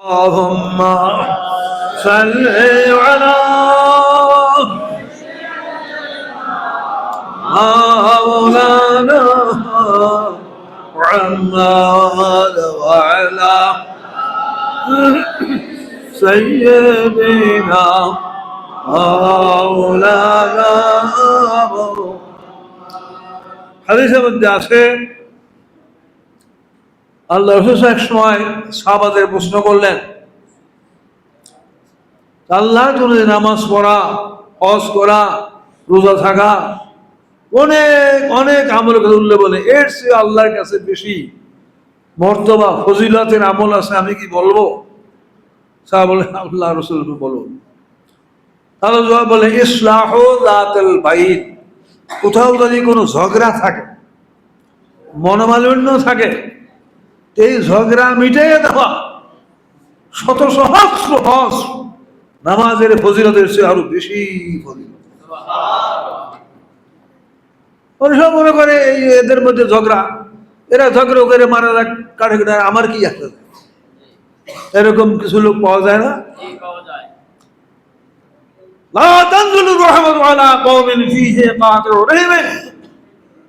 اللهم صل على مولانا محمد وعلى سيدنا مولانا হাদিসের মধ্যে আছে আল্লাহ রাসূল এক সময় সাহাবাদের প্রশ্ন করলেন, আল্লাহর জন্য নামাজ পড়া, হজ করা, রোজা থাকা, অনেক অনেক আমল উল্লেখ বলে, এর চেয়ে আল্লাহর কাছে বেশি মর্তবা ফজিলতের আমল আছে, আমি কি বলবো? সাহাবা বলে, আল্লাহ রাসূল বলুন। তাহলে জবাব বলে, ইসলাহু যাতিল বাইন, কোথাও যদি কোনো ঝগড়া থাকে, মনোমালিন্য থাকে, এই ঝগড়া মিটিয়ে দেওয়া শত সহস্র হজ নামাজের ফজিলতের চেয়ে আরো বেশি ফজিলত। সব মনে করে এই এদের মধ্যে ঝগড়া, এরা ঝগড়া করে মারা যাক, কাটে কাটে, আমার কি আসে, এরকম কিছু লোক পাওয়া যায় না?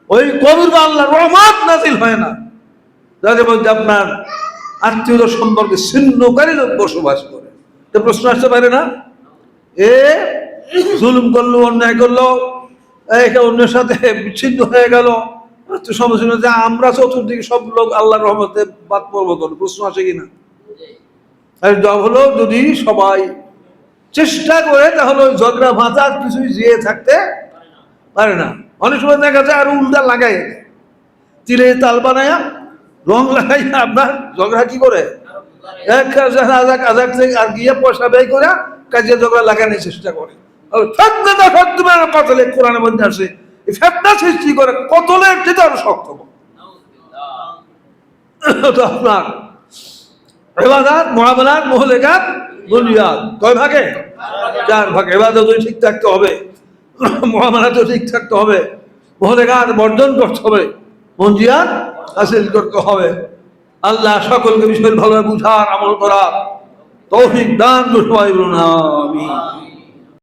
ওই কবির আল্লাহ রহমত নাযিল হয় না যাদের মধ্যে আপনার আত্মীয়তার সম্পর্কে ছিন্নকারী লোক বসবাস করে। তো প্রশ্ন আসতে পারে না, এ জুলুম করলো, অন্যায় করলো, একে অন্যের সাথে বিচ্ছিন্ন হয়ে গেল, সমস্যা যে আমরা চতুর্দিকে সব লোক আল্লাহর রহমতে বাদ পড়বো, প্রশ্ন আসে কিনা? আর জব হলো, যদি সবাই চেষ্টা করে তাহলে ওই ঝগড়া ভাঁচার কিছুই যেয়ে থাকতে পারে না। অনেক সময় দেখা যায় আর উল্টা লাগাই, তিলে তাল বানায়া রং লাগাই আপনার ঝগড়া কি করে আর গিয়ে পয়সা ব্যয় করে কাজে ঝগড়া লাগানোর চেষ্টা করে। কতলে কোরআনের মধ্যে আসে, ফেতনা সৃষ্টি করে, কতলের যেটা আরো শক্ত। আপনার ইবাদত, মুআমালাত, মুহলেকাত, বুনিয়াদ কয় ভাগে? 4 ভাগে। ইবাদত ঠিক থাকতে হবে, মুআমালাত ঠিক থাকতে হবে, মুহলেকাত বর্জন করতে হবে, বুনিয়াদ হাসিল করতে হবে। আল্লাহ সকলকে বিষয় ভালোভাবে বুঝার, আমল করার তৌফিক দান করুন। আমিন।